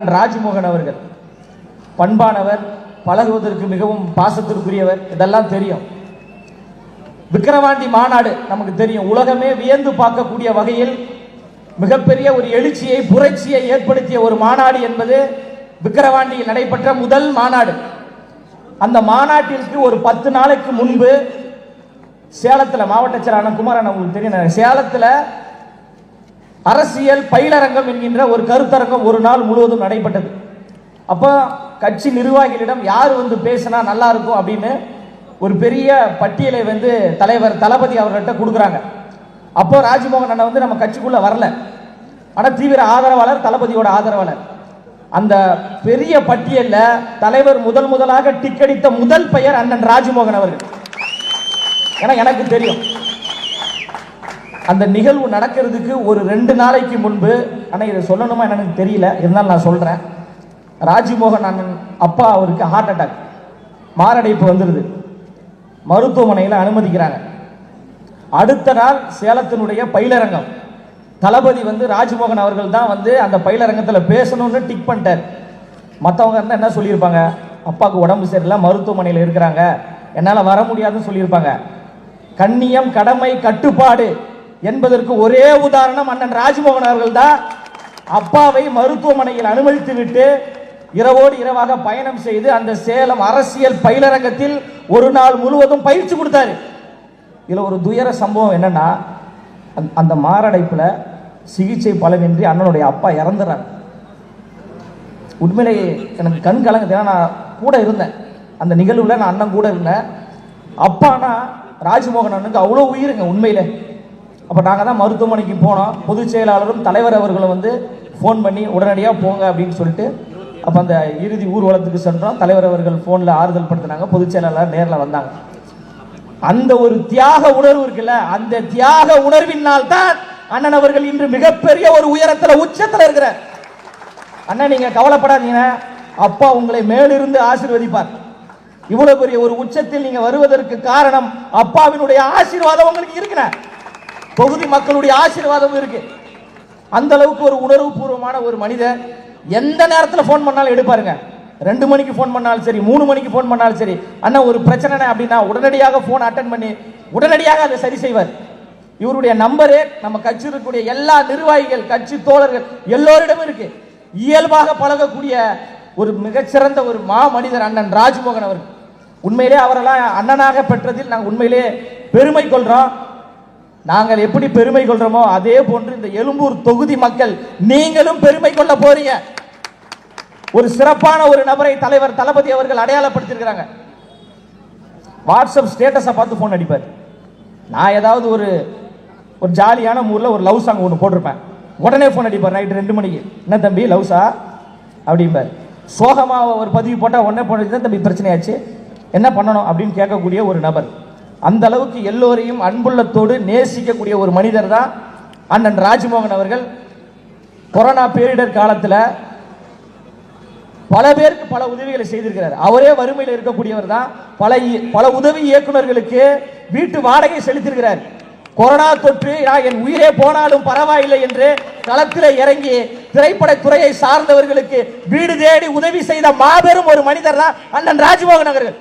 ராஜ்மோகன் அவர்கள் பண்பானவர், பழகுவதற்கு மிகவும் பாசத்திற்குரியவர், இதெல்லாம் தெரியும். விக்கிரவாண்டி மாநாடு நமக்கு தெரியும். உலகமே வியந்து பார்க்கக்கூடிய வகையில் மிகப்பெரிய ஒரு எழுச்சியை, புரட்சியை ஏற்படுத்திய ஒரு மாநாடு என்பது விக்கிரவாண்டியில் நடைபெற்ற முதல் மாநாடு. அந்த மாநாட்டிற்கு ஒரு 10 நாளைக்கு முன்பு சேலத்தில், மாவட்ட செயலாளர் குமாரன் உங்களுக்கு தெரியும், சேலத்தில் அரசியல் பயிலரங்கம் என்கின்ற ஒரு கருத்தரங்கம் ஒரு நாள் முழுவதும் நடைபெற்றது. அப்போ கட்சி நிர்வாகிகளிடம் யார் வந்து பேசினா நல்லா இருக்கும் அப்படின்னு ஒரு பெரிய பட்டியலை வந்து தலைவர் தளபதி அவர்கிட்ட கொடுக்குறாங்க. அப்போ ராஜ்மோகன் அண்ணன் வந்து நம்ம கட்சிக்குள்ள வரல, ஆனால் தீவிர ஆதரவாளர், தளபதியோட ஆதரவாளர். அந்த பெரிய பட்டியலில் தலைவர் முதலாக டிக்கெடித்த முதல் பெயர் அண்ணன் ராஜ்மோகன் அவர்கள். ஏன்னா எனக்கு தெரியும் அந்த நிகழ்வு நடக்கிறதுக்கு ஒரு 2 நாளைக்கு முன்பு, ஆனால் இதை சொல்லணுமா எனக்கு தெரியல, இருந்தாலும் நான் சொல்றேன். ராஜ்மோகன் அண்ணன் அப்பா அவருக்கு ஹார்ட் அட்டாக், மாரடைப்பு வந்துடுது, மருத்துவமனையில் அனுமதிக்கிறாங்க. அடுத்த நாள் சேலத்தினுடைய பயிலரங்கம், தளபதி வந்து ராஜ்மோகன் அவர்கள் தான் வந்து அந்த பயிலரங்கத்தில் பேசணும்னு டிக் பண்ணிட்டார். மற்றவங்க இருந்தால் என்ன சொல்லியிருப்பாங்க, அப்பாவுக்கு உடம்பு சரியில்லை, மருத்துவமனையில் இருக்கிறாங்க, என்னால் வர முடியாதுன்னு சொல்லியிருப்பாங்க. கண்ணியம், கடமை, கட்டுப்பாடு என்பதற்கு ஒரே உதாரணம் அண்ணன் ராஜ்மோகன் அவர்கள் தான். அப்பாவை மருத்துவமனையில் அனுமதித்து விட்டு இரவோடு இரவாக பயணம் செய்து அந்த சேலம் அரசியல் பயிலரங்கத்தில் ஒரு நாள் முழுவதும் பயிற்சி கொடுத்தாரு. இதுல ஒரு துயர சம்பவம் என்னன்னா, அந்த மாரடைப்புல சிகிச்சை பலனின்றி அண்ணனுடைய அப்பா இறந்துறாங்க. உண்மையிலேயே எனக்கு கண் கலங்குது. நான் கூட இருந்தேன் அந்த நிகழ்வுல, நான் அண்ணன் கூட இருந்தேன். அப்பானா ராஜ்மோகன் அண்ணனுக்கு அவ்வளோ உயிருங்க உண்மையிலே. அப்போ நாங்கள் தான் மருத்துவமனைக்கு போனோம். பொதுச் செயலாளரும் தலைவர் அவர்களும் வந்து ஃபோன் பண்ணி உடனடியாக போங்க அப்படின்னு சொல்லிட்டு, அப்போ அந்த இறுதி ஊர்வலத்துக்கு சென்றோம். தலைவர் அவர்கள் ஃபோனில் ஆறுதல் படுத்தினாங்க, பொதுச் செயலாளர் நேரில் வந்தாங்க. அந்த ஒரு தியாக உணர்வு இருக்குல்ல, அந்த தியாக உணர்வினால் தான் அண்ணன் அவர்கள் இன்று மிகப்பெரிய ஒரு உயரத்தில், உச்சத்தில் இருக்கிறார். அண்ணன் நீங்க கவலைப்படாதீங்க, அப்பா உங்களை மேலிருந்து ஆசீர்வதிப்பார். இவ்வளவு பெரிய ஒரு உச்சத்தில் நீங்க வருவதற்கு காரணம் அப்பாவினுடைய ஆசீர்வாதம் உங்களுக்கு இருக்குன, தொகுதி மக்களுடைய ஆசீர்வாதம் இருக்கு. அந்த அளவுக்கு ஒரு உணர்வு பூர்வமான ஒரு மனிதர். எந்த நேரத்தில் போன் பண்ணாலும் எடுப்பாருங்க. 2 மணிக்கு போன் பண்ணாலும் சரி, 3 மணிக்கு போன் பண்ணாலும் சரி, அண்ணா ஒரு பிரச்சனை அப்படின்னா உடனடியாக போன் அட்டன் பண்ணி உடனடியாக அதை சரி செய்வார். இவருடைய நம்பரே நம்ம கட்சி இருக்கக்கூடிய எல்லா நிர்வாகிகள், கட்சி தோழர்கள் எல்லோரிடமும் இருக்கு. இயல்பாக பழகக்கூடிய ஒரு மிகச்சிறந்த ஒரு மா மனிதர் அண்ணன் ராஜ்மோகன் அவர்கள். உண்மையிலே அவரெல்லாம் அண்ணனாக பெற்றதில் நாங்கள் உண்மையிலே பெருமை கொள்றோம். நாங்கள் எப்படி பெருமை கொள்றோமோ அதே போன்று இந்த எழும்பூர் தொகுதி மக்கள் நீங்களும் பெருமை கொள்ள போறீங்க. ஒரு சிறப்பான ஒரு நபரை தலைவர் தளபதி அவர்கள் அடையாளப்படுத்தியிருக்கிறாங்க. வாட்ஸ்அப் ஸ்டேட்டஸை பார்த்து போன் அடிப்பார். நான் ஏதாவது ஒரு ஜாலியான மூடில் ஒரு லவ் சாங் ஒன்று போட்டிருப்பேன், உடனே போன் அடிப்பார் நைட்டு 2 மணிக்கு. என்ன தம்பி லவ்ஸா அப்படிம்பார். சோகமாக ஒரு பதிவு போட்டால் உடனே போன் அடிச்சு, தம்பி பிரச்சனையாச்சு என்ன பண்ணணும் அப்படின்னு கேட்கக்கூடிய ஒரு நபர். அந்த அளவுக்கு எல்லோரையும் அன்புள்ளத்தோடு நேசிக்கக்கூடிய ஒரு மனிதர் தான் அண்ணன் ராஜ்மோகன் அவர்கள். கொரோனா பேரிடர் காலத்தில் பல பேருக்கு பல உதவிகளை செய்திருக்கிறார். அவரே வறுமையில் இருக்கக்கூடியவர் தான். பல உதவி இயக்குநர்களுக்கு வீட்டு வாடகை செலுத்திருக்கிறார். கொரோனா தொற்று என் உயிரே போனாலும் பரவாயில்லை என்று களத்தில் இறங்கி திரைப்படத்துறையை சார்ந்தவர்களுக்கு வீடு தேடி உதவி செய்த மாபெரும் ஒரு மனிதர் தான் அண்ணன் ராஜ்மோகன் அவர்கள்.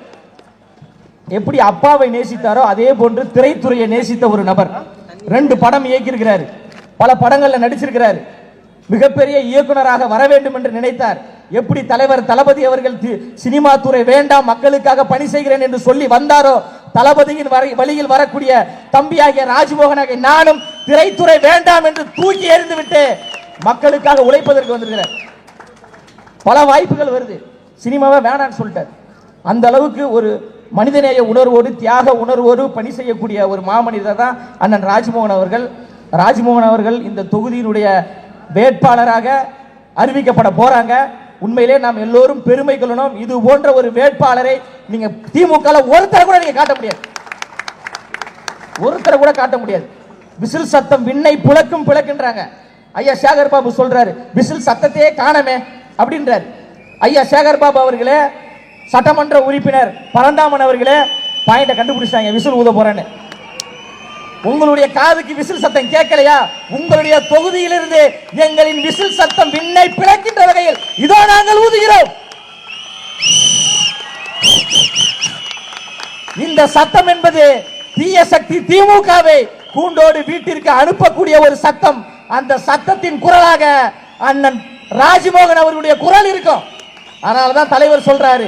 எப்படி அப்பாவை நேசித்தாரோ அதே போன்று திரைத்துறையை நேசித்த ஒரு நபர். 2 படம் இயக்கியிருக்கிறார், பல படங்களில் நடிச்சிருக்கிறார். மிகப்பெரிய இயக்குனராக வர வேண்டும் என்று நினைத்தார். எப்படி தலைவர் தளபதி அவர்கள் சினிமா துறை வேண்டாம், மக்களுக்காக பணி செய்கிறேன் என்று சொல்லி வந்தாரோ, தளபதியின் வழியில் வரக்கூடிய தம்பியாகிய ராஜ்மோகனாக நானும் திரைத்துறை வேண்டாம் என்று தூக்கி எறிந்து விட்டு மக்களுக்காக உழைப்பதற்கு வந்திருக்கிறார். பல வாய்ப்புகள் வருது, சினிமாவை வேண்டாம்னு சொல்லிட்டார். அந்த அளவுக்கு ஒரு மனிதநேய உணர்வோடு, தியாக உணர்வோடு பணி செய்யக்கூடிய ஒரு மாமனிதர் தான் அண்ணன் ராஜ்மோகன் அவர்கள். ராஜ்மோகன் அவர்கள் இந்த தொகுதியினுடைய வேட்பாளராக அறிவிக்கப்பட போறாங்க. உண்மையிலே நாம் எல்லோரும் பெருமை கொள்ளணும். இது போன்ற ஒரு வேட்பாளரை நீங்க திமுக ஒருத்தரை கூட நீங்க காட்ட முடியாது, ஒருத்தரை கூட காட்ட முடியாது. விசில் சத்தம் விண்ணை புழக்கும் பிளக்குன்றாங்க. ஐயா சேகர் பாபு சொல்றாரு, விசில் சத்தத்தையே காணமே அப்படின்றார். ஐயா சேகர் பாபு அவர்களே, சட்டமன்ற உறுப்பினர் பரந்தாமன் அவர்களே பாயிண்ட கண்டுபிடிச்சாங்க, விசில் ஊத போறேன்னு. உங்களுடைய காதுக்கு விசில் சத்தம் கேட்கலையா? உங்களுடைய தொகுதியிலிருந்து எங்களின் விசில் சத்தம் விண்ணை பிளக்கின்ற வகையில் இதோ நாங்கள் ஊதுகிறோம். இந்த சத்தம் என்பது தீய சக்தி திமுகவை கூண்டோடு வீட்டிற்கு அனுப்பக்கூடிய ஒரு சத்தம். அந்த சத்தத்தின் குரலாக அண்ணன் ராஜ்மோகன் அவர்களுடைய குரல் இருக்கும். அதனாலதான் தலைவர் சொல்றாரு,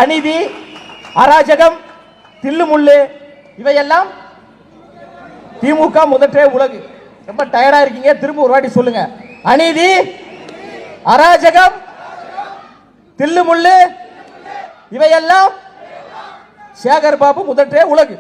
அநீதி, அராஜகம், தில்லுமுள்ளு இவையெல்லாம் திமுக முதற்றே உலகு. ரொம்ப டயர்டா இருக்கீங்க, திரும்ப ஒரு வாட்டி சொல்லுங்க. அநீதி, அராஜகம், தில்லுமுள்ளு இவையெல்லாம் சேகர் பாபு முதற்றே உலகு.